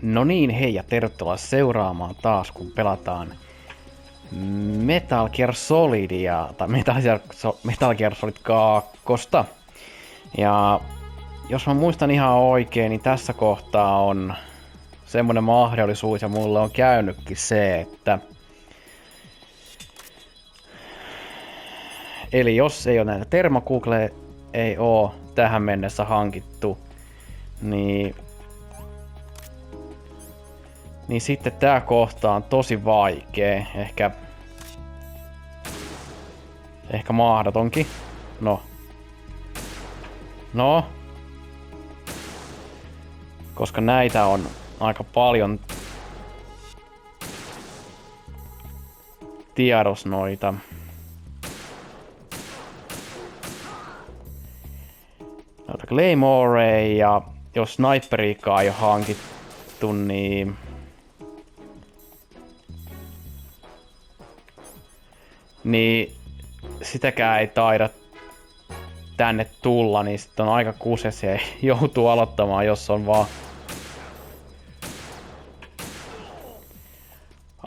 No niin, hei ja tervetuloa seuraamaan taas, kun pelataan Metal Gear Solidia, tai Metal Gear Solid 2. Ja jos mä muistan ihan oikein, niin tässä kohtaa on semmonen mahdollisuus, ja mulle on käynytkin se, että eli jos ei ole näitä termokugleja, ei oo tähän mennessä hankittu, niin sitten tää kohta on tosi vaikee. Ehkä mahdotonkin. No. Koska näitä on aika paljon tiedos noita. Noita Claymore, ja jos sniperiikaa ei ole hankittu, niin sitäkään ei taida tänne tulla, niin sitten on aika kuses ja joutuu aloittamaan, jos on vaan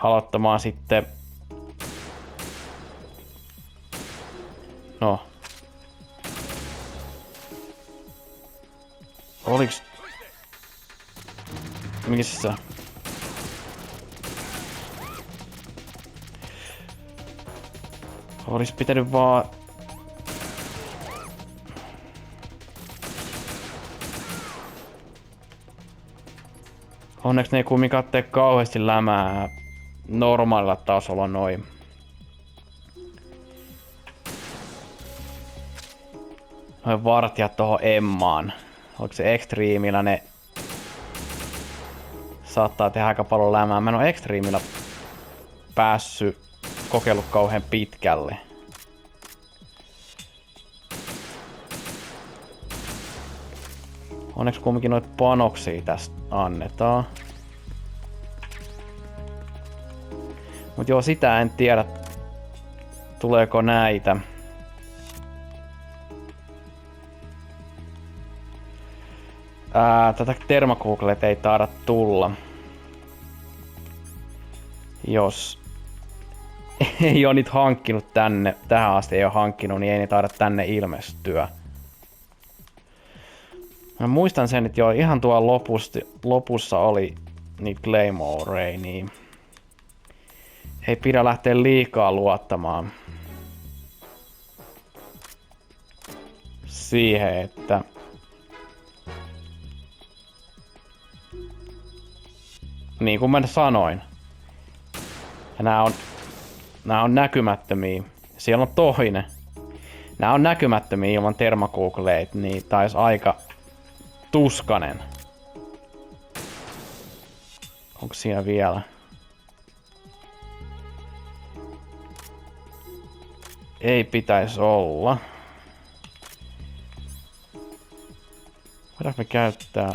aloittamaan sitten. No. Oliks missä? Olis pitänyt vaan onneksi ne ei kumminkaan tee kauheasti lämää normaalilla tasolla noin. Noin vartijat tohon Emmaan. Onko se Extreemillä ne saattaa tehdä aika paljon lämää. Mä en oo Extreemillä päässyt kokeillut kauhean pitkälle. Onneksi kumminkin noita panoksia tästä annetaan. Mut joo, sitä en tiedä, tuleeko näitä. Tätä termokuglet ei taida tulla. Jos ei oo niitä hankkinut tähän asti ei oo hankkinut, niin ei ne taida tänne ilmestyä. Mä muistan sen, että joo, ihan tuolla lopussa oli niitä Claymore, niin ei pidä lähteä liikaa luottamaan siihen, että niin kuin mä sanoin. Ja nää on näkymättömiä. Siellä on toinen. Nää on näkymättömiä ilman termokugleit, niin tais aika tuskanen. Onko siellä vielä? Ei pitäisi olla. Voidaanko me käyttää?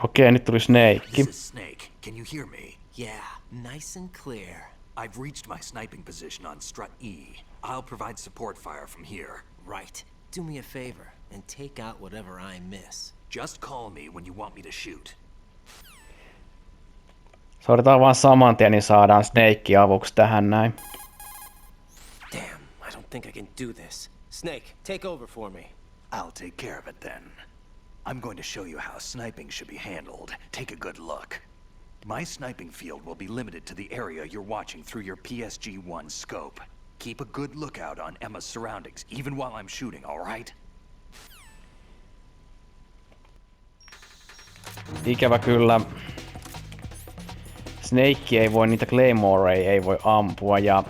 Okei, nyt tuli Snake. This is Snake. Can you hear me? Yeah, nice and clear. I've reached my sniping position on strut E. I'll provide support fire from here. Right. Do me a favor and take out whatever I miss. Just call me when you want me to shoot. Soitetaan vaan saman tien, niin saadaan Snake avuksi tähän näin. Damn, I don't think I can do this. Snake, take over for me. I'll take care of it then. I'm going to show you how sniping should be handled. Take a good look. My sniping field will be limited to the area you're watching through your PSG-1 scope. Keep a good lookout on Emma's surroundings, even while I'm shooting, all right? Ikävä kyllä. Snake ei voi, niitä Claymore ei voi ampua, ja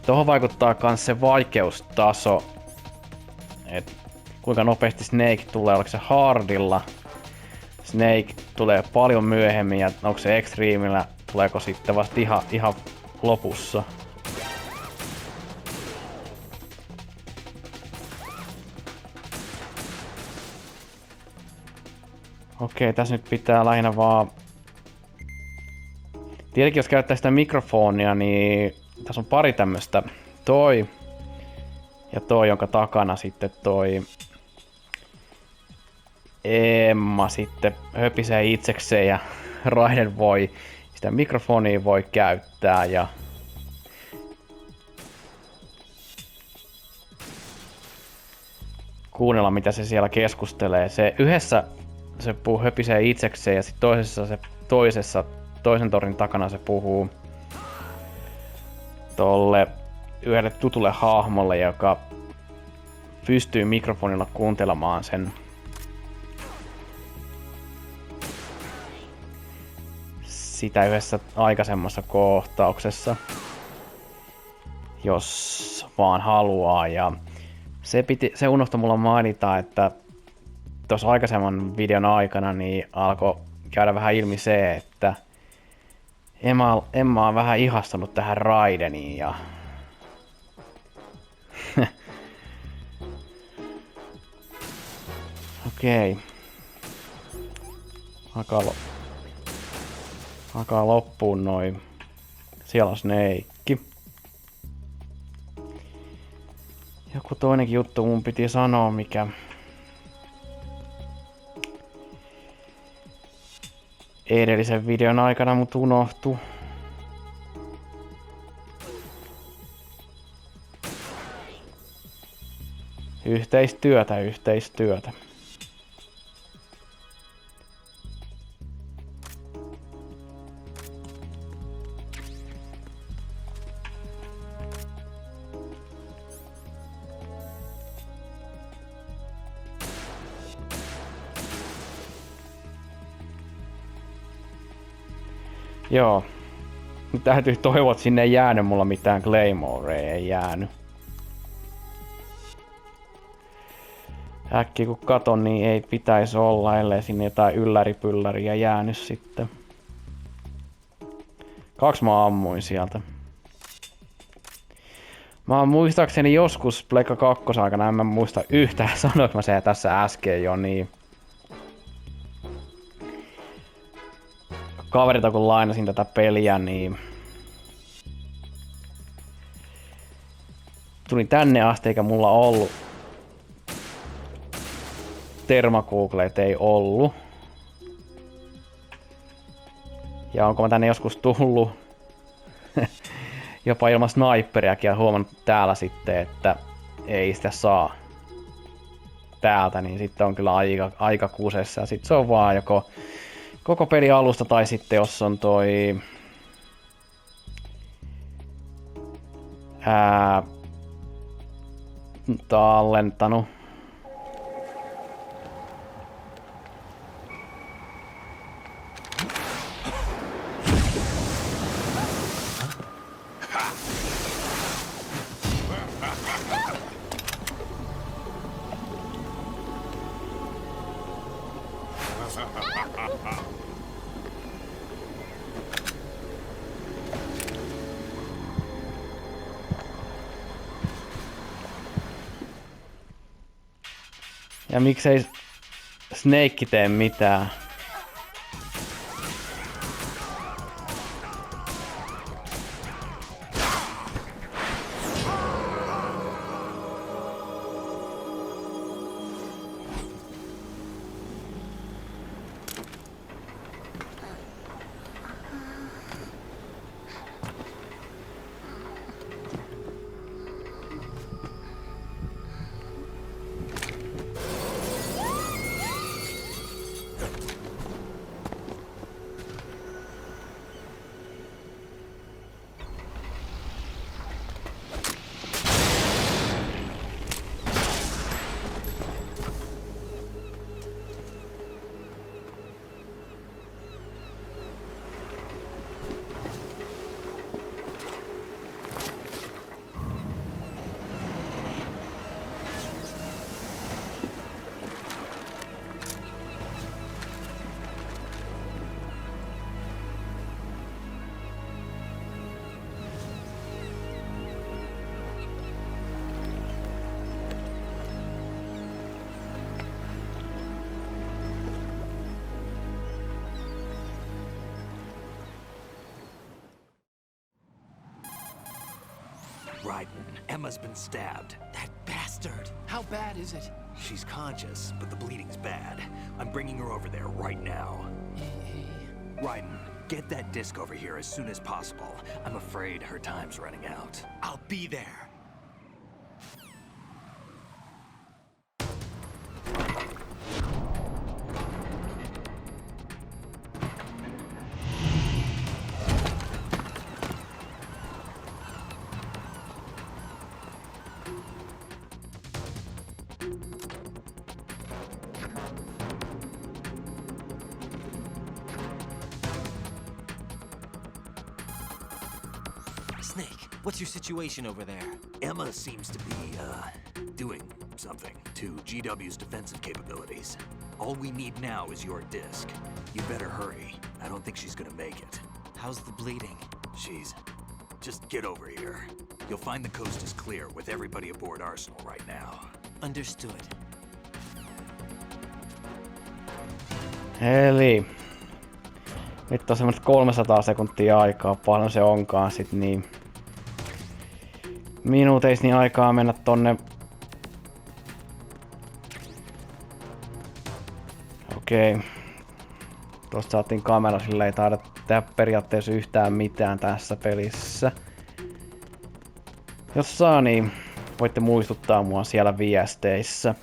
tohon vaikuttaa kans se vaikeustaso. Et kuinka nopeasti Snake tulee, onko se hardilla? Snake tulee paljon myöhemmin, ja onko se Extreemillä, tuleeko sitten vasta ihan lopussa? Okei, tässä nyt pitää lähinnä vaan... Tietenkin jos käyttää sitä mikrofonia, niin tässä on pari tämmöstä. Toi ja toi, jonka takana sitten toi Emma sitten höpisee itsekseen ja Raiden voi sitä mikrofonia voi käyttää ja kuunnella mitä se siellä keskustelee. Se yhdessä se höpisee itsekseen ja sitten toisen torin takana se puhuu tolle yhdelle tutulle hahmolle, joka pystyy mikrofonilla kuuntelemaan sen sitä yhdessä aikaisemmassa kohtauksessa, jos vaan haluaa. Ja se unohtui mulla mainita, että tuossa aikaisemman videon aikana niin alkoi käydä vähän ilmi se, että Emma on vähän ihastunut tähän Raideniin ja okei. Alkaa loppuun noin. Siellä on Snake. Joku toinenkin juttu mun piti sanoa, mikä edellisen videon aikana mut unohtui. Yhteistyötä. Joo. Nyt täytyy toivoa, että sinne ei jäänyt mulla mitään Claymorea, ei jäänyt. Äkkiä kun katon, niin ei pitäisi olla, ellei sinne jotain ylläripylläriä jäänyt sitten. 2 mä ammuin sieltä. Mä oon muistaakseni joskus Pleikka 2 aikana, en mä muista yhtään, sanoinko mä se tässä äsken jo, niin kaverita kun lainasin tätä peliä, niin tulin tänne asti eikä mulla ollut termakuukleet ei ollut. Ja onko mä tänne joskus tullut jopa ilman sniperiakin ja huomannut täällä sitten, että ei sitä saa täältä, niin sitten on kyllä aika kusessa. Ja sitten se on vaan joko koko peli alusta tai sitten jos on toi tallentanut. Ja miksei Snake tee mitään? Raiden. Emma's been stabbed. That bastard! How bad is it? She's conscious, but the bleeding's bad. I'm bringing her over there right now. Raiden, get that disc over here as soon as possible. I'm afraid her time's running out. I'll be there. Snake, what's your situation over there? Emma seems to be, doing something to GW's defensive capabilities. All we need now is your disc. You better hurry. I don't think she's gonna make it. How's the bleeding? Just get over here. You'll find the coast is clear with everybody aboard Arsenal right now. Understood. Eli nyt on semmoista 300 sekuntia aikaa, paljon se onkaan sit niin minuuteissa niin aikaa mennä tonne. Okei. Tuosta saatiin kamera, sillä ei taida tehdä periaatteessa yhtään mitään tässä pelissä. Jos saa, niin voitte muistuttaa mua siellä viesteissä.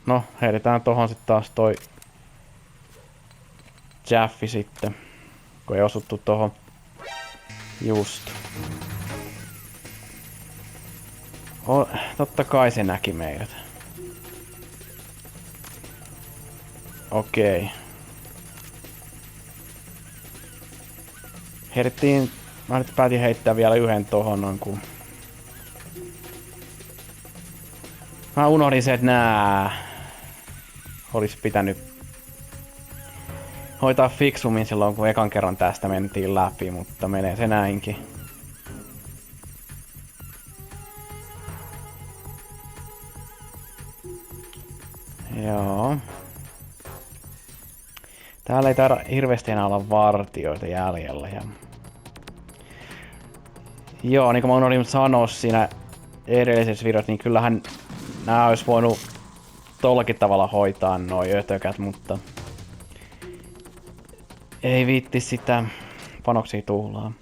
No, heitetään tohon sit taas toi Jaffi sitten, kun ei osuttu tohon just. Totta kai se näki meidät. Okei. Heitettiin, mä nyt päätin heittää vielä yhden tohon noin kun. Mä unohdin se, että nää olis pitänyt hoitaa fiksummin silloin, kun ekan kerran tästä mentiin läpi, mutta menee se näinkin. Joo. Täällä ei taida hirveästi enää olla vartioita jäljellä. Ja joo, niin kuin mä unohdin sanoa siinä edellisessä videossa, niin kyllähän nää olisi voinut tollakin tavalla hoitaa noi ötökät, mutta ei viitti sitä panoksia tuhlaa.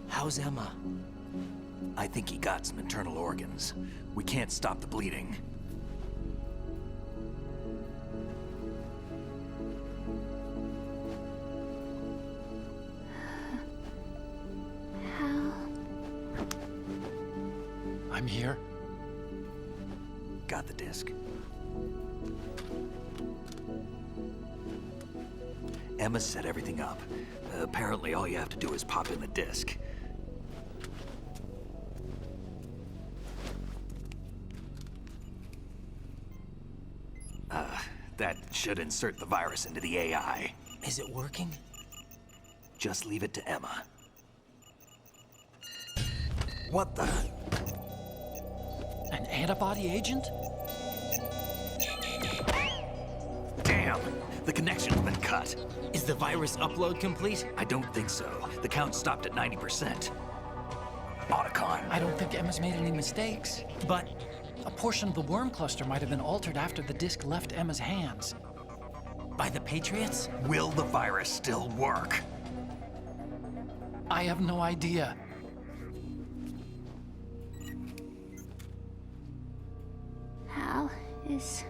How's Emma? I think he got some internal organs. We can't stop the bleeding. I'm here. Got the disc. Emma set everything up. Apparently all you have to do is pop in the disc. That should insert the virus into the AI. Is it working? Just leave it to Emma. What the? An antibody agent? Damn! The connection's been cut. Is the virus upload complete? I don't think so. The count stopped at 90%. Otacon. I don't think Emma's made any mistakes. But A portion of the worm cluster might have been altered after the disc left Emma's hands. by the Patriots? Will the virus still work? I have no idea. Hal, is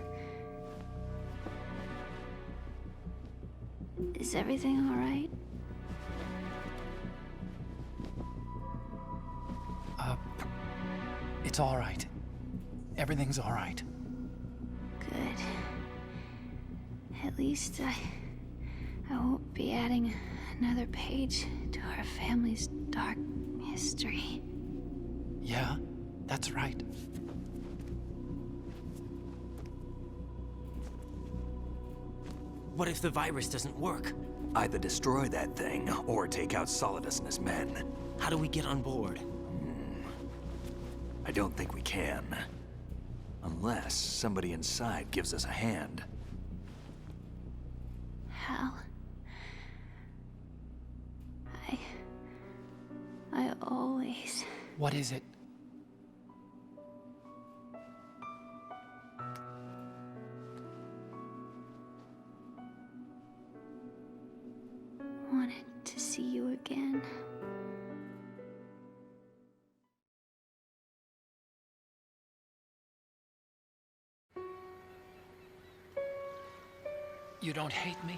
everything all right? It's all right. Everything's all right. Good. At least I won't be adding another page to our family's dark history. Yeah, that's right. What if the virus doesn't work? Either destroy that thing, or take out Solidus and his men. How do we get on board? I don't think we can. Unless somebody inside gives us a hand. Hal. I always... What is it? wanted to see you again. You don't hate me?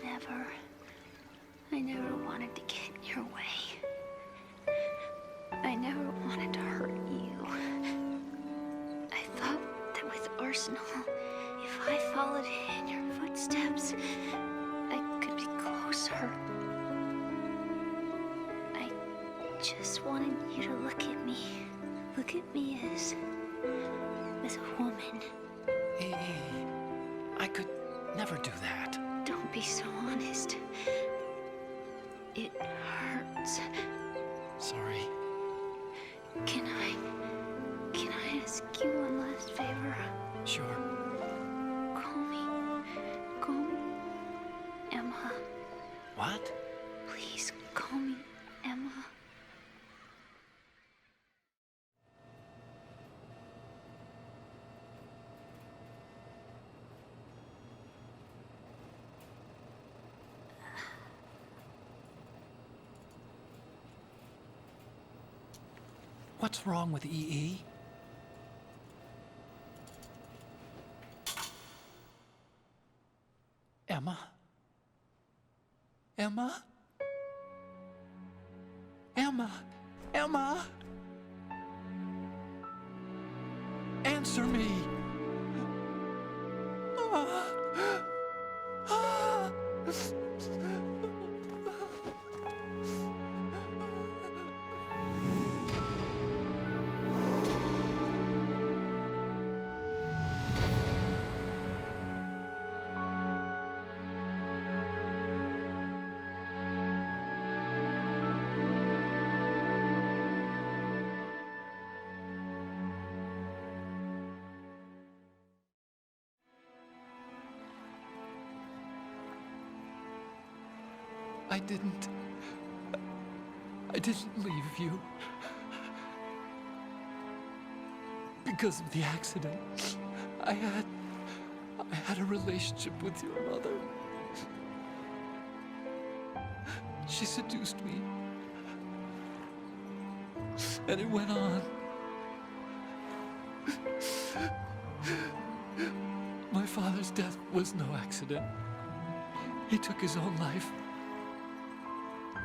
Never. I never wanted to get in your way. I never wanted to hurt you. I thought that with Arsenal, if I followed in your footsteps, I could be closer. I just wanted you to look at me. Look at me as a woman. I could never do that. Don't be so honest. It hurts. Sorry. Can I ask you one last favor? Sure. Call me Emma. What? Please call me Emma. What's wrong with EE? Emma? Emma? Emma? Emma? Answer me! I didn't leave you. Because of the accident. I had a relationship with your mother. She seduced me. And it went on. My father's death was no accident. He took his own life.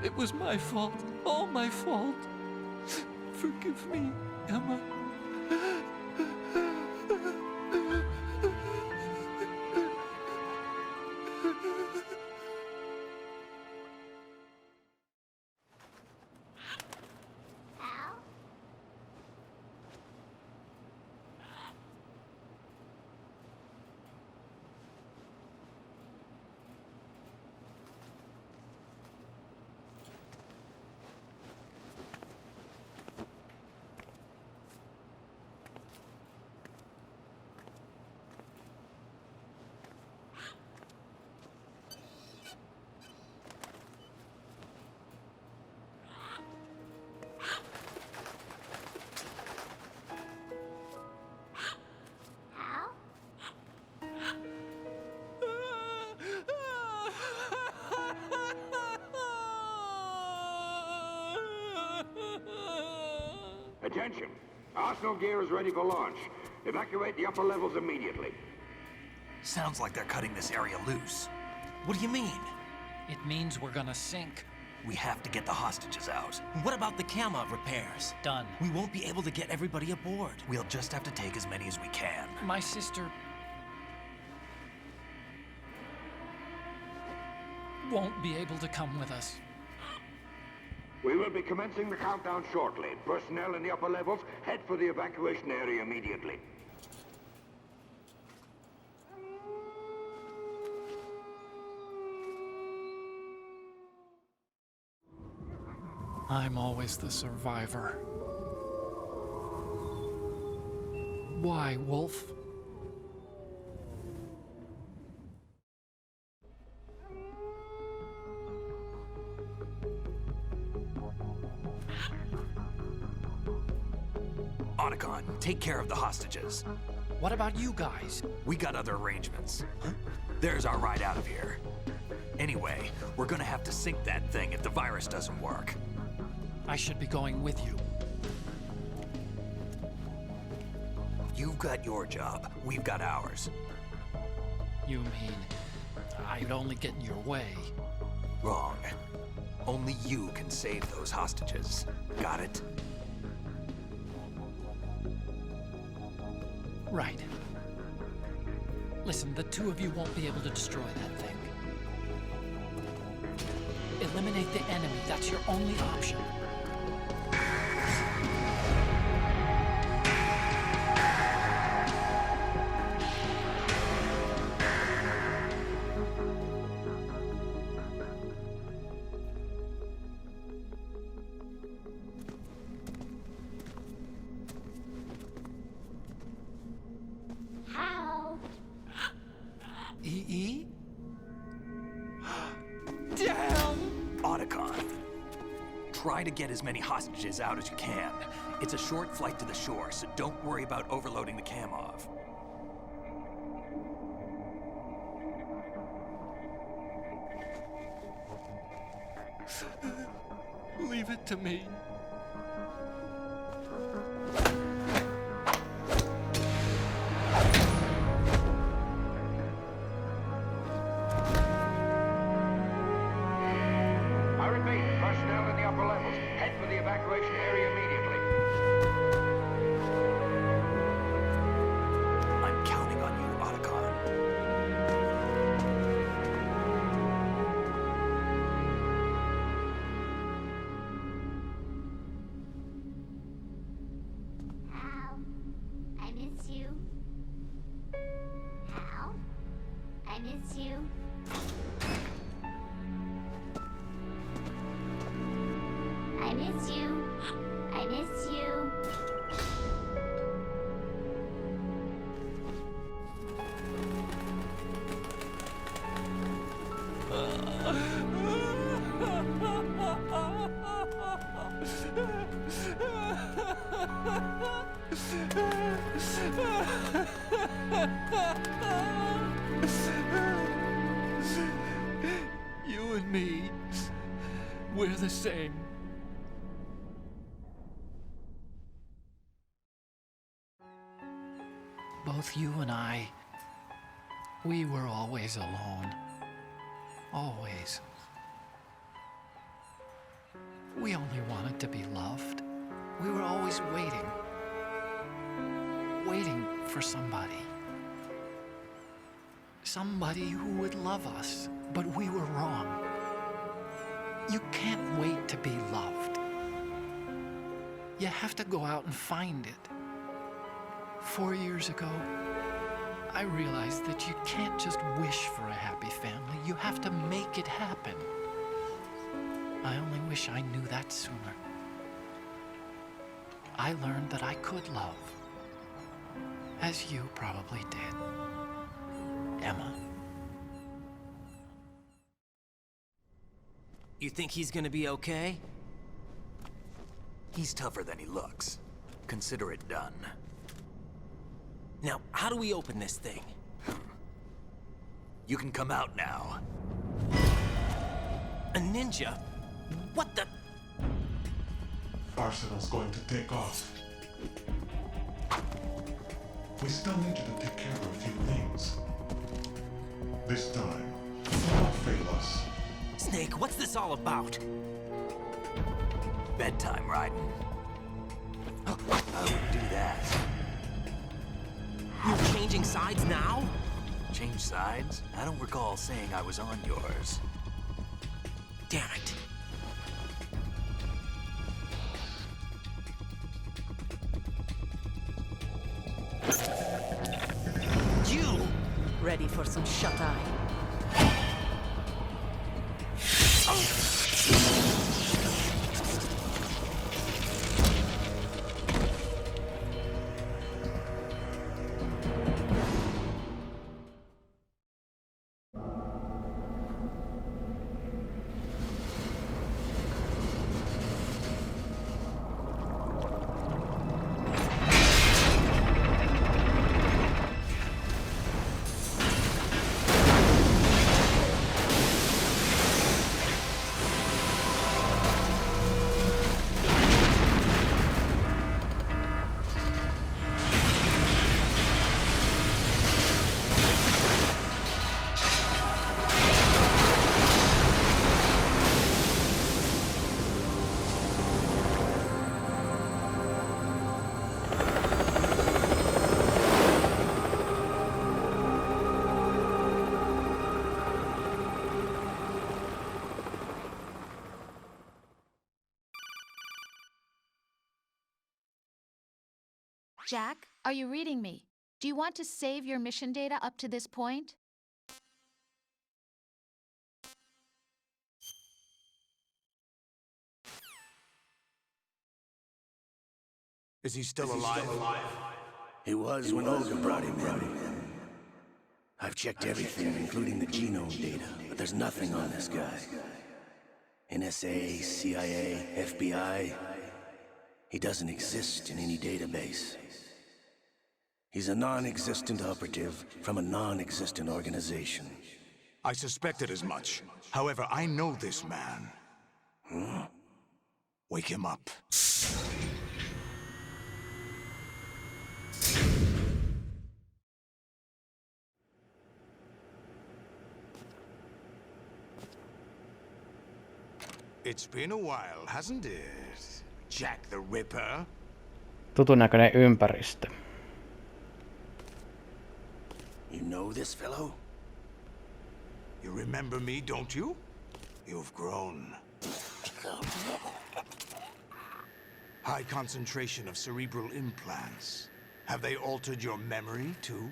It was my fault, all my fault. Forgive me, Emma. Attention! Arsenal gear is ready for launch. Evacuate the upper levels immediately. Sounds like they're cutting this area loose. What do you mean? It means we're gonna sink. We have to get the hostages out. What about the camera repairs? Done. We won't be able to get everybody aboard. We'll just have to take as many as we can. My sister won't be able to come with us. We will be commencing the countdown shortly. Personnel in the upper levels, head for the evacuation area immediately. I'm always the survivor. Why, Wolf? Otacon, take care of the hostages. What about you guys? We got other arrangements. There's our ride out of here. Anyway, we're gonna have to sink that thing if the virus doesn't work. I should be going with you. You've got your job, we've got ours. You mean I'd only get in your way? Wrong. Only you can save those hostages. Got it? Right. Listen, the two of you won't be able to destroy that thing. Eliminate the enemy. That's your only option. How? E.E.? Damn! Otacon, try to get as many hostages out as you can. It's a short flight to the shore, so don't worry about overloading the Kamov. Leave it to me. I repeat, personnel in the upper levels, head for the evacuation area immediately. I'm counting on you, Otacon. Hal, I miss you. Hal, I miss you. I miss you. I miss you. You and me, we're the same. Both you and I, we were always alone. Always. We only wanted to be loved. We were always waiting. Waiting for somebody. Somebody who would love us, but we were wrong. You can't wait to be loved. You have to go out and find it. 4 years ago, I realized that you can't just wish for a happy family. You have to make it happen. I only wish I knew that sooner. I learned that I could love, as you probably did, Emma. You think he's gonna be okay? He's tougher than he looks. Consider it done. Now, how do we open this thing? You can come out now. A ninja? What the? Arsenal's going to take off. We still need you to take care of a few things. This time, don't fail us. Snake, what's this all about? Bedtime, Raiden. I wouldn't do that. You're changing sides now? Change sides? I don't recall saying I was on yours. Damn it. ready for some shut-eye. Jack, are you reading me? Do you want to save your mission data up to this point? Is he still alive? He was when Olga brought him in. I've checked everything, including the genome data, but there's nothing on this guy. NSA, CIA, FBI. He doesn't exist in any database. He's a non-existent operative from a non-existent organization. I suspected as much. However, I know this man. Wake him up. It's been a while, hasn't it? Jack the Ripper? Tutun näköinen ympäristö. You know this fellow? You remember me, don't you? You've grown. High concentration of cerebral implants. Have they altered your memory, too?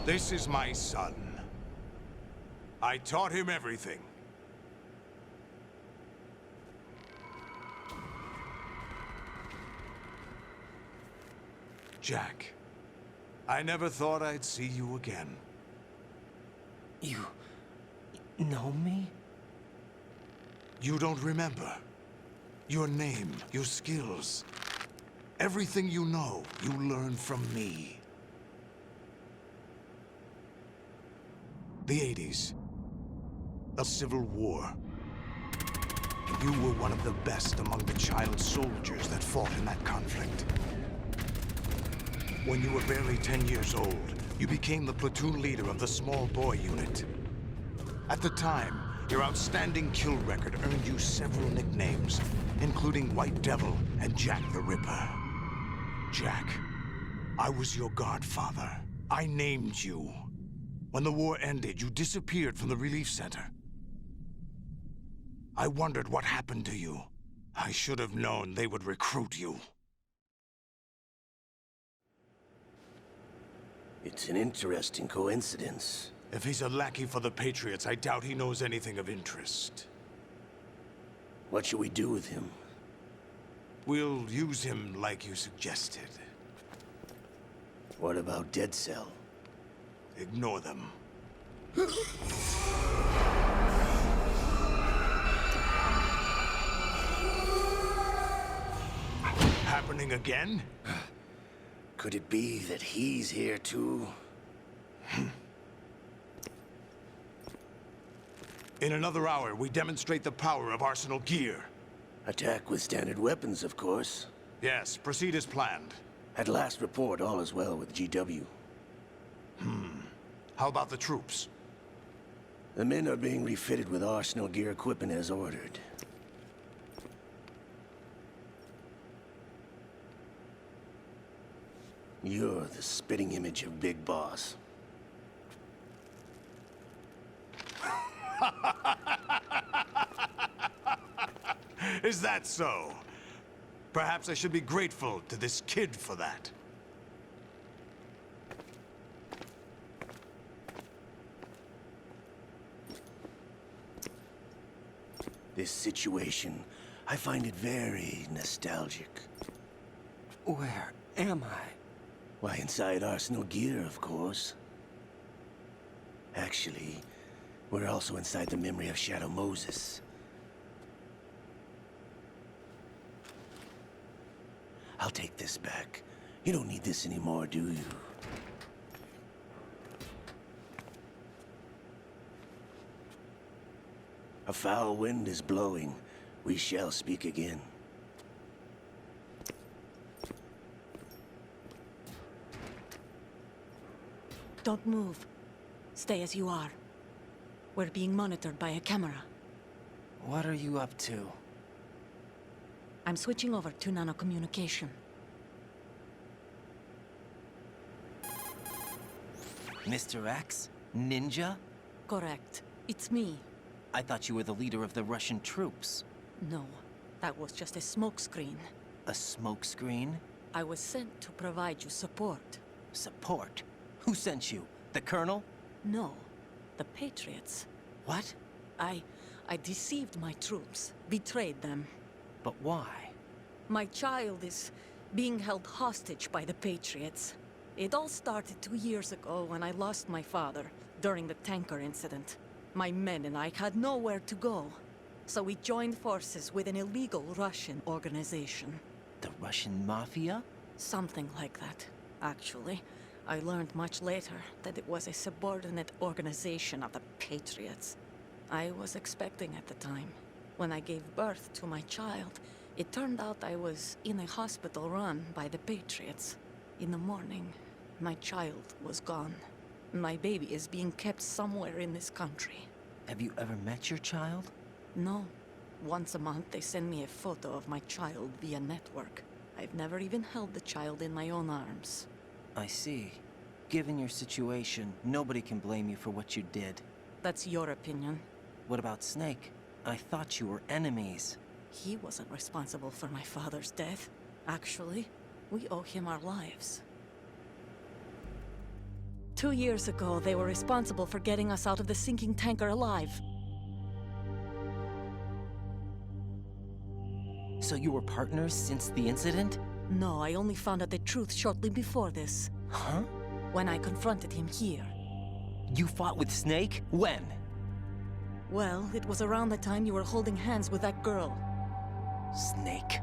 This is my son. I taught him everything. Jack, I never thought I'd see you again. You know me? You don't remember. Your name, your skills. Everything you know, you learned from me. The 80s. A civil war. You were one of the best among the child soldiers that fought in that conflict. When you were barely 10 years old, you became the platoon leader of the small boy unit. At the time, your outstanding kill record earned you several nicknames, including White Devil and Jack the Ripper. Jack, I was your godfather. I named you. When the war ended, you disappeared from the relief center. I wondered what happened to you. I should have known they would recruit you. It's an interesting coincidence. If he's a lackey for the Patriots, I doubt he knows anything of interest. What should we do with him? We'll use him like you suggested. What about Dead Cell? Ignore them. Happening again? Could it be that he's here too? In another hour, we demonstrate the power of Arsenal gear. Attack with standard weapons, of course. Yes, proceed as planned. At last report, all is well with GW. How about the troops? The men are being refitted with Arsenal gear equipment as ordered. You're the spitting image of Big Boss. Is that so? Perhaps I should be grateful to this kid for that. This situation, I find it very nostalgic. Where am I? Why, inside Arsenal gear, of course. Actually, we're also inside the memory of Shadow Moses. I'll take this back. You don't need this anymore, do you? A foul wind is blowing. We shall speak again. Don't move. Stay as you are. We're being monitored by a camera. What are you up to? I'm switching over to nanocommunication. Mr. X? Ninja? Correct. It's me. I thought you were the leader of the Russian troops. No, that was just a smokescreen. A smokescreen? I was sent to provide you support. Support? Who sent you? The Colonel? No, the Patriots. What? I deceived my troops, betrayed them. But why? My child is being held hostage by the Patriots. It all started 2 years ago when I lost my father during the tanker incident. My men and I had nowhere to go, so we joined forces with an illegal Russian organization. The Russian Mafia? Something like that, actually. I learned much later that it was a subordinate organization of the Patriots. I was expecting at the time. When I gave birth to my child, it turned out I was in a hospital run by the Patriots. In the morning, my child was gone. My baby is being kept somewhere in this country. Have you ever met your child? No. Once a month, they send me a photo of my child via network. I've never even held the child in my own arms. I see. Given your situation, nobody can blame you for what you did. That's your opinion. What about Snake? I thought you were enemies. He wasn't responsible for my father's death. Actually, we owe him our lives. 2 years ago, they were responsible for getting us out of the sinking tanker alive. So you were partners since the incident? No, I only found out the truth shortly before this. Huh? When I confronted him here. You fought with Snake? When? Well, it was around the time you were holding hands with that girl. Snake.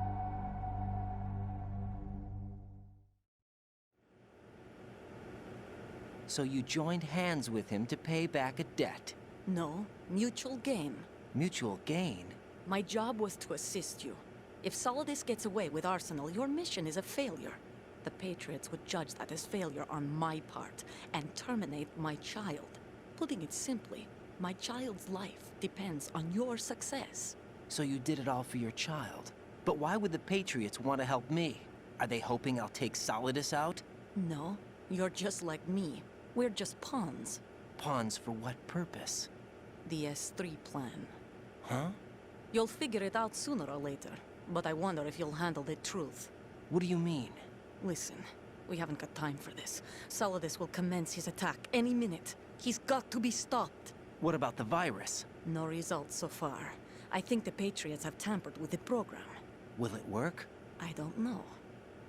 So you joined hands with him to pay back a debt? No, mutual gain. Mutual gain? My job was to assist you. If Solidus gets away with Arsenal, your mission is a failure. The Patriots would judge that as failure on my part, and terminate my child. Putting it simply, my child's life depends on your success. So you did it all for your child. But why would the Patriots want to help me? Are they hoping I'll take Solidus out? No, you're just like me. We're just pawns. Pawns for what purpose? The S3 plan. Huh? You'll figure it out sooner or later, but I wonder if you'll handle the truth. What do you mean? Listen, we haven't got time for this. Solidus will commence his attack any minute. He's got to be stopped. What about the virus? No results so far. I think the Patriots have tampered with the program. Will it work? I don't know.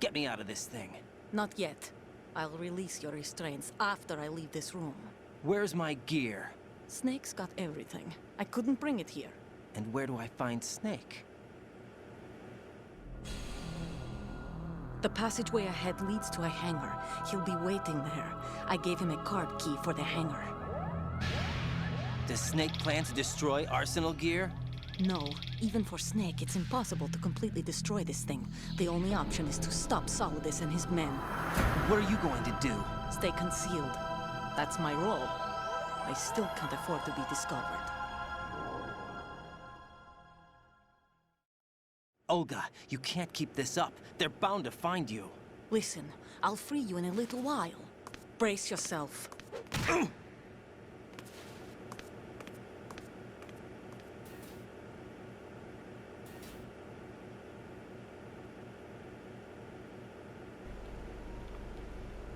Get me out of this thing. Not yet. I'll release your restraints after I leave this room. Where's my gear? Snake's got everything. I couldn't bring it here. And where do I find Snake? The passageway ahead leads to a hangar. He'll be waiting there. I gave him a card key for the hangar. Does Snake plan to destroy Arsenal gear? No. Even for Snake, it's impossible to completely destroy this thing. The only option is to stop Solidus and his men. What are you going to do? Stay concealed. That's my role. I still can't afford to be discovered. Olga, you can't keep this up. They're bound to find you. Listen, I'll free you in a little while. Brace yourself.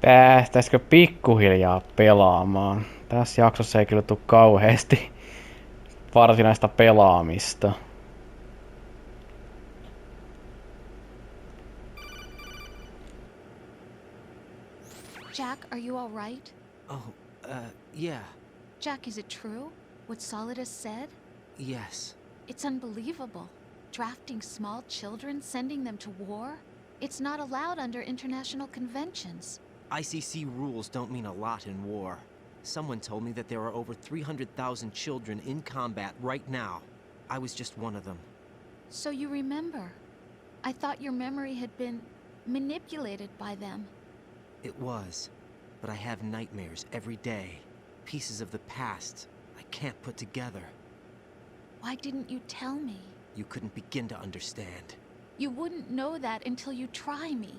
Päästäisikö pikkuhiljaa pelaamaan? Tässä jaksossa ei kyllä tule kauheasti varsinaista pelaamista. Jack, are you all right? Oh, yeah. Jack, is it true? What Solidus said? Yes. It's unbelievable. Drafting small children, sending them to war? It's not allowed under international conventions. ICC rules don't mean a lot in war. Someone told me that there are over 300,000 children in combat right now. I was just one of them. So you remember. I thought your memory had been manipulated by them. It was. But I have nightmares every day. Pieces of the past I can't put together. Why didn't you tell me? You couldn't begin to understand. You wouldn't know that until you try me.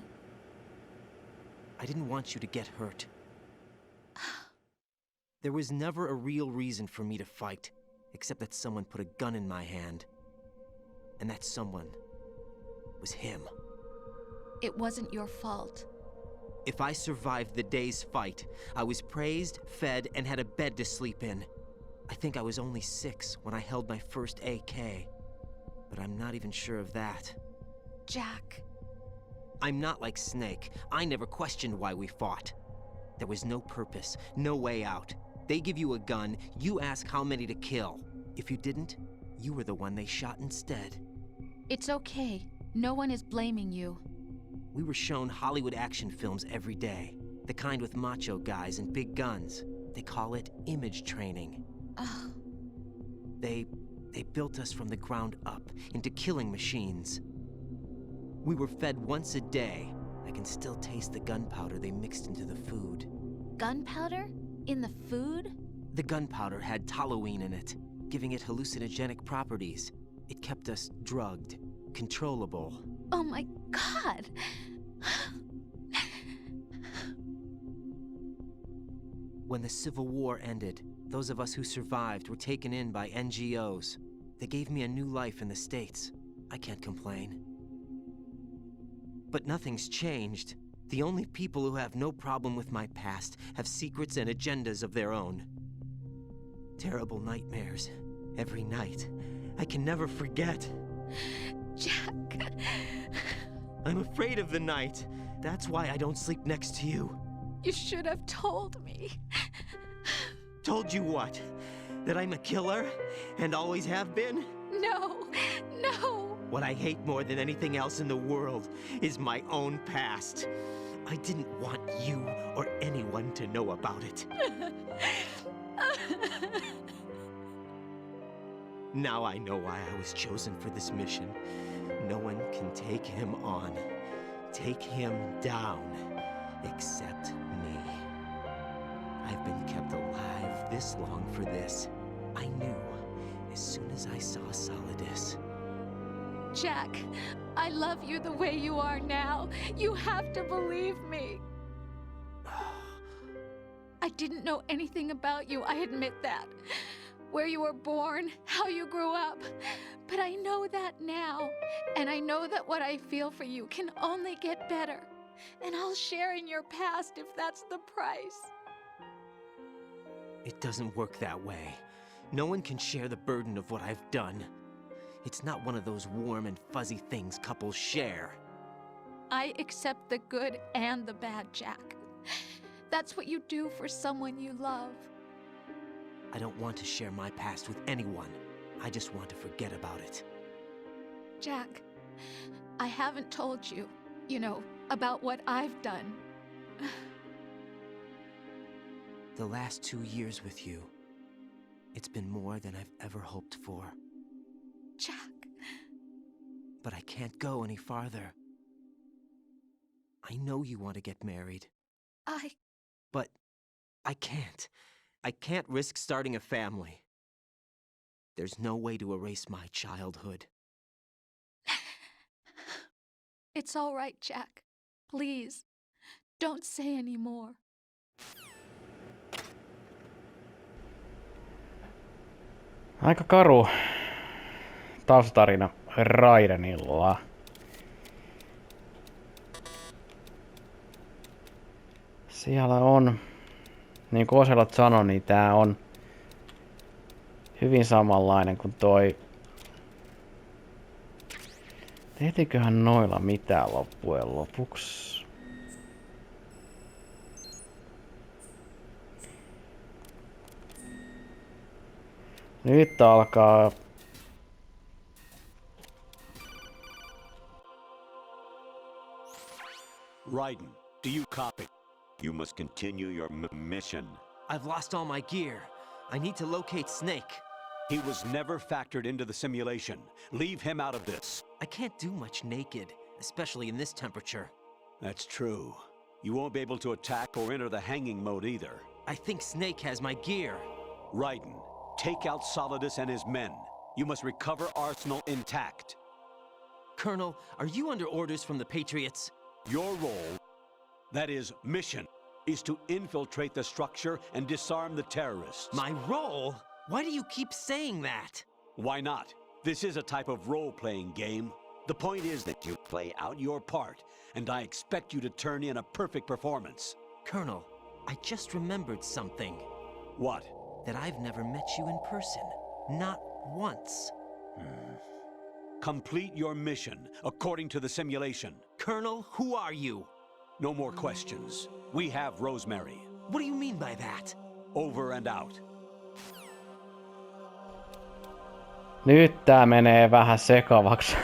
I didn't want you to get hurt. There was never a real reason for me to fight, except that someone put a gun in my hand. And that someone was him. It wasn't your fault. If I survived the day's fight, I was praised, fed, and had a bed to sleep in. I think I was only 6 when I held my first AK. But I'm not even sure of that. Jack. I'm not like Snake. I never questioned why we fought. There was no purpose, no way out. They give you a gun, you ask how many to kill. If you didn't, you were the one they shot instead. It's okay. No one is blaming you. We were shown Hollywood action films every day. The kind with macho guys and big guns. They call it image training. Ugh. They built us from the ground up into killing machines. We were fed once a day. I can still taste the gunpowder they mixed into the food. Gunpowder? In the food? The gunpowder had toluene in it, giving it hallucinogenic properties. It kept us drugged, controllable. Oh my God! When the Civil War ended, those of us who survived were taken in by NGOs. They gave me a new life in the States. I can't complain. But nothing's changed. The only people who have no problem with my past have secrets and agendas of their own. Terrible nightmares. Every night. I can never forget. Jack. I'm afraid of the night. That's why I don't sleep next to you. You should have told me. Told you what? That I'm a killer? And always have been? No, no. What I hate more than anything else in the world is my own past. I didn't want you or anyone to know about it. Now I know why I was chosen for this mission. No one can take him on, take him down, except me. I've been kept alive this long for this. I knew as soon as I saw Solidus. Jack, I love you the way you are now. You have to believe me. I didn't know anything about you, I admit that. Where you were born, how you grew up. But I know that now. And I know that what I feel for you can only get better. And I'll share in your past if that's the price. It doesn't work that way. No one can share the burden of what I've done. It's not one of those warm and fuzzy things couples share. I accept the good and the bad, Jack. That's what you do for someone you love. I don't want to share my past with anyone. I just want to forget about it. Jack, I haven't told you, about what I've done. The last 2 years with you, it's been more than I've ever hoped for. Jack. But I can't go any farther. I know you want to get married. But I can't. I can't risk starting a family. There's no way to erase my childhood. It's all right, Jack. Please, Don't say any more. Aika karu taustatarina Raidenilla. Siellä on, niin kuin Oselot sanoi, niin tää on hyvin samanlainen kuin toi. Tehtiinköhän noilla mitään loppujen lopuksi? Nyt alkaa. Raiden, do you copy? You must continue your mission. I've lost all my gear. I need to locate Snake. He was never factored into the simulation. Leave him out of this. I can't do much naked, especially in this temperature. That's true. You won't be able to attack or enter the hanging mode either. I think Snake has my gear. Raiden, take out Solidus and his men. You must recover Arsenal intact. Colonel, are you under orders from the Patriots? Your role, that is, mission, is to infiltrate the structure and disarm the terrorists. My role? Why do you keep saying that? Why not? This is a type of role-playing game. The point is that you play out your part, and I expect you to turn in a perfect performance. Colonel, I just remembered something. What? That I've never met you in person. Not once. Complete your mission according to the simulation. Colonel, who are you? No more questions. We have Rosemary. What do you mean by that? Over and out. Nyt tää menee vähän sekavaksi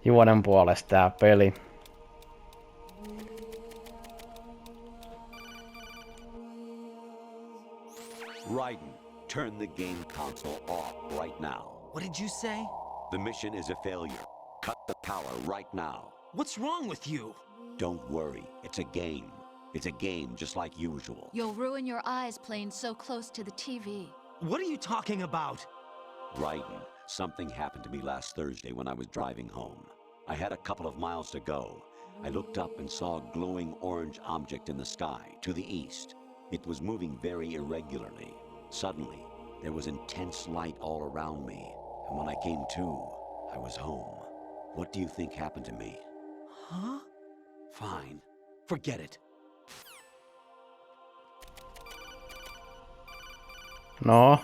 juonen puolesta tää peli. Raiden, turn the game console off right now. What did you say? The mission is a failure. Cut the power right now. What's wrong with you? Don't worry, it's a game. It's a game just like usual. You'll ruin your eyes playing so close to the TV. What are you talking about? Raiden, something happened to me last Thursday when I was driving home. I had a couple of miles to go. I looked up and saw a glowing orange object in the sky, to the east. It was moving very irregularly. Suddenly, there was intense light all around me, and when I came to, I was home. What do you think happened to me? Huh? Fine. Forget it. No.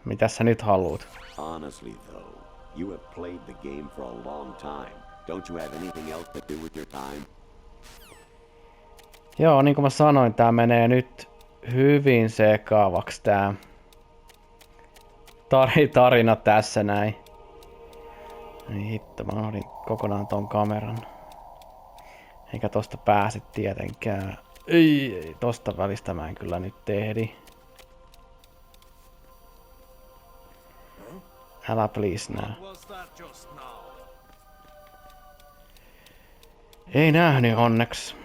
Mitäs sä nyt haluut? Honestly though, you have played the game for a long time. Don't you have anything else to do with your time? Joo, niin kuin mä sanoin, tää menee nyt hyvin sekavaksi tää tarina tässä näin. Niin hitto, mä unohdin kokonaan ton kameran. Eikä tosta pääse tietenkään. Ei, tosta välistä mä en kyllä nyt tehdi. Älä please nää. Ei nähnyt onneksi.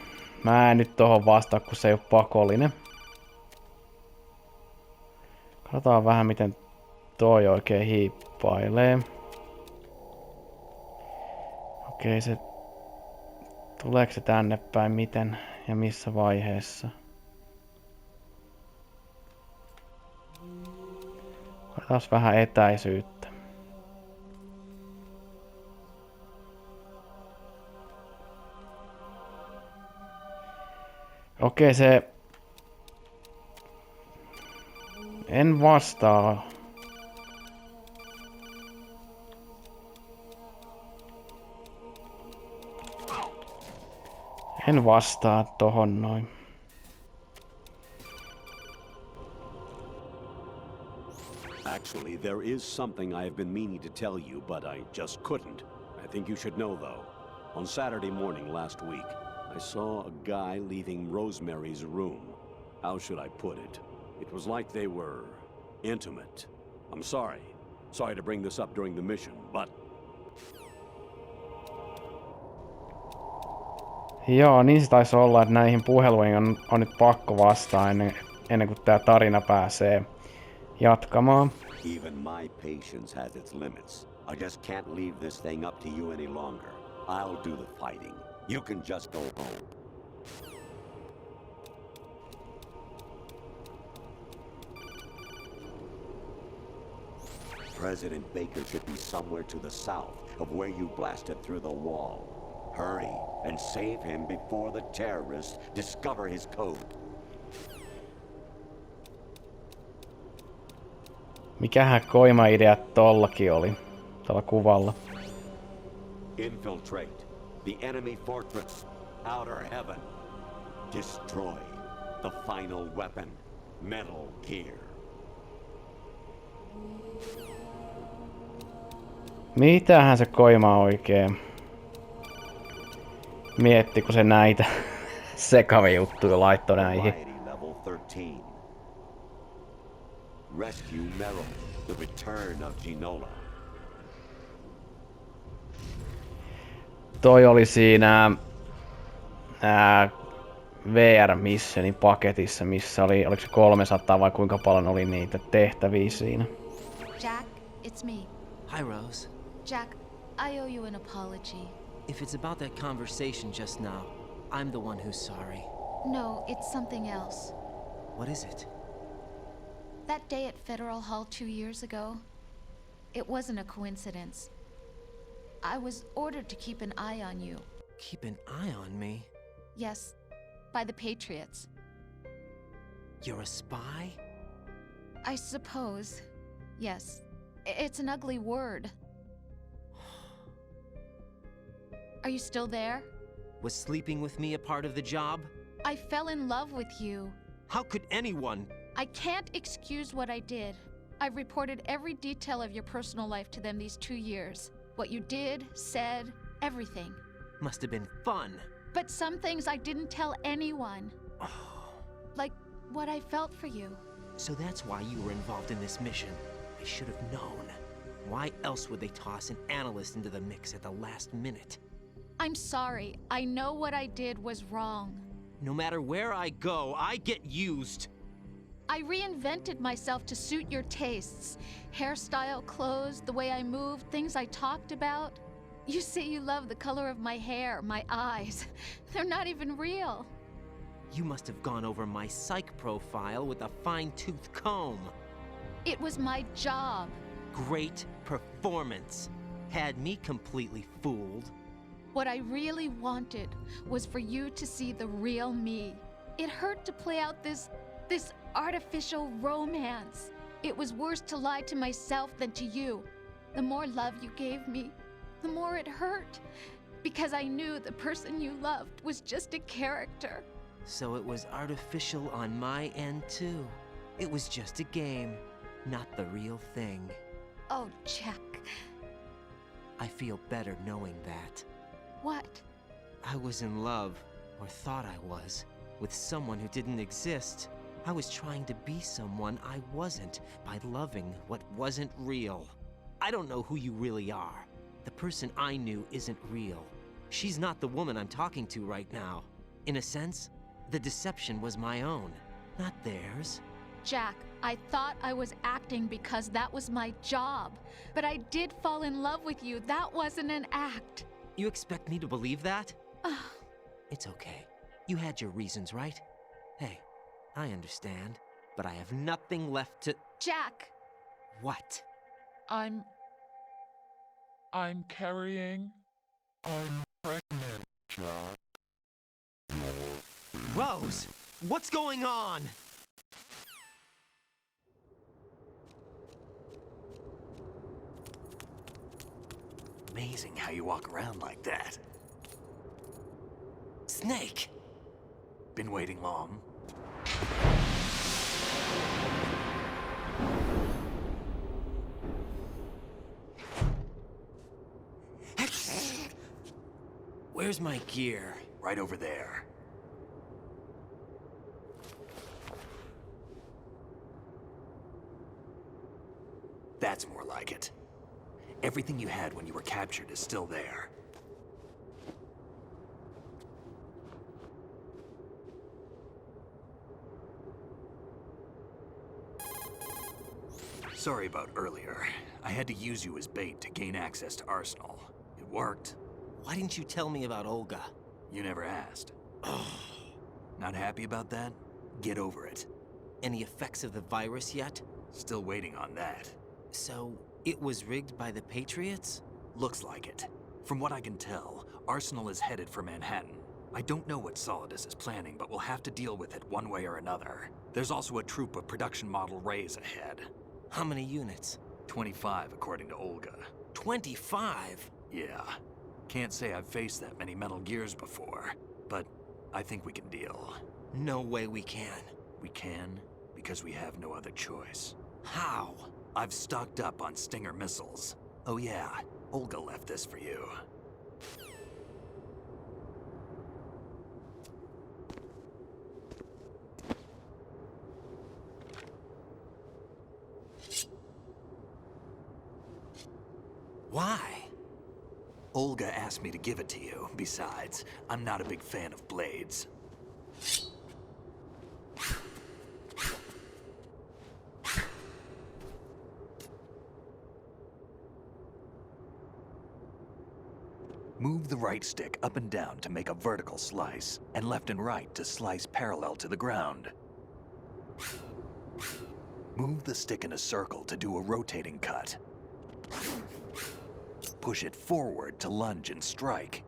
Mä en nyt tohon vastaa, kun se ei oo pakollinen. Katsotaan vähän miten toi oikein hiippailee. Okei, se... Tuleeko se tänne päin, miten ja missä vaiheessa? Otetaan vähän etäisyyttä. Okei, se... En vastaa. En vastaa tohon noin. Actually, there is something I have been meaning to tell you, but I just couldn't. I think you should know, though. On Saturday morning last week, I saw a guy leaving Rosemary's room. How should I put it? It was like they were intimate. I'm sorry. Sorry to bring this up during the mission, but... Joo, niin se taisi olla, että näihin puheluihin on nyt pakko vastaa ennen kuin tää tarina pääsee jatkamaan. Even my patience has its limits. I just can't leave this thing up to you any longer. I'll do the fighting. You can just go home. President Baker should be somewhere to the south of where you blasted through the wall. Hurry and save him before the terrorists discover his code. Mikähän koima-idea tollakin oli, tuolla kuvalla? Infiltrate the enemy fortress, outer heaven. Destroy the final weapon, Metal Gear. Mitähän se koima oikein mietti, kun se näitä sekavia juttuja laittoi näihin? Level 13. Rescue Meryl, the return of Ginola. Toi oli siinä VR-missionin paketissa, missä oli, oliko se 300 vai kuinka paljon oli niitä tehtäviä siinä? Jack, it's me. Hi, Rose. Jack, I owe you an apology. If it's about that conversation just now, I'm the one who's sorry. No, it's something else. What is it? That day at Federal Hall 2 years ago, it wasn't a coincidence. I was ordered to keep an eye on you. Keep an eye on me? Yes, by the Patriots. You're a spy? I suppose. Yes. It's an ugly word. Are you still there? Was sleeping with me a part of the job? I fell in love with you. How could anyone? I can't excuse what I did. I've reported every detail of your personal life to them these 2 years. What you did, said, everything. Must have been fun. But some things I didn't tell anyone. Like what I felt for you. So that's why you were involved in this mission. I should have known. Why else would they toss an analyst into the mix at the last minute? I'm sorry. I know what I did was wrong. No matter where I go, I get used. I reinvented myself to suit your tastes. Hairstyle, clothes, the way I moved, things I talked about. You say you love the color of my hair, my eyes. They're not even real. You must have gone over my psych profile with a fine-tooth comb. It was my job. Great performance. Had me completely fooled. What I really wanted was for you to see the real me. It hurt to play out this artificial romance. It was worse to lie to myself than to you. The more love you gave me, the more it hurt. Because I knew the person you loved was just a character. So it was artificial on my end too. It was just a game, not the real thing. Oh, Jack. I feel better knowing that. What? I was in love, or thought I was, with someone who didn't exist. I was trying to be someone I wasn't by loving what wasn't real. I don't know who you really are. The person I knew isn't real. She's not the woman I'm talking to right now. In a sense, the deception was my own, not theirs. Jack, I thought I was acting because that was my job. But I did fall in love with you. That wasn't an act. You expect me to believe that? It's okay. You had your reasons, right? Hey, I understand, but I have nothing left to... Jack! What? I'm carrying. I'm pregnant, Jack. Rose! What's going on? Amazing how you walk around like that. Snake! Been waiting long? Where's my gear? Right over there. That's more like it. Everything you had when you were captured is still there. Sorry about earlier. I had to use you as bait to gain access to Arsenal. It worked. Why didn't you tell me about Olga? You never asked. Not happy about that? Get over it. Any effects of the virus yet? Still waiting on that. So, It was rigged by the Patriots? Looks like it. From what I can tell, Arsenal is headed for Manhattan. I don't know what Solidus is planning, but we'll have to deal with it one way or another. There's also a troop of production model Rays ahead. How many units? 25, according to Olga. 25? Yeah. Can't say I've faced that many Metal Gears before, but I think we can deal. No way we can. We can, because we have no other choice. How? I've stocked up on Stinger missiles. Oh yeah, Olga left this for you. Why? Olga asked me to give it to you. Besides, I'm not a big fan of blades. Move the right stick up and down to make a vertical slice, and left and right to slice parallel to the ground. Move the stick in a circle to do a rotating cut. Push it forward to lunge and strike.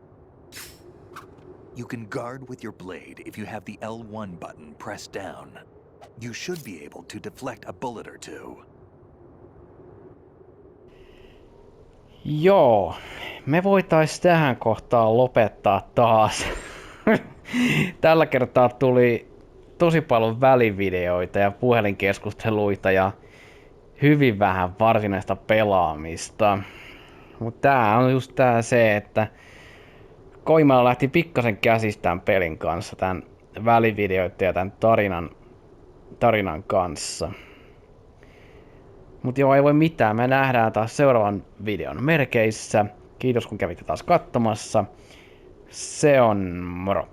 You can guard with your blade if you have the L1 button pressed down. You should be able to deflect a bullet or two. Joo, me voitais tähän kohtaan lopettaa taas. Tällä kertaa tuli tosi paljon välivideoita ja puhelinkeskusteluita ja hyvin vähän varsinaista pelaamista. Mutta tää on just tää se, että Koimala lähti pikkasen käsistään pelin kanssa, tän välivideoiden ja tän tarinan kanssa. Mut joo, ei voi mitään, me nähdään taas seuraavan videon merkeissä. Kiitos kun kävitte taas katsomassa. Se on moro.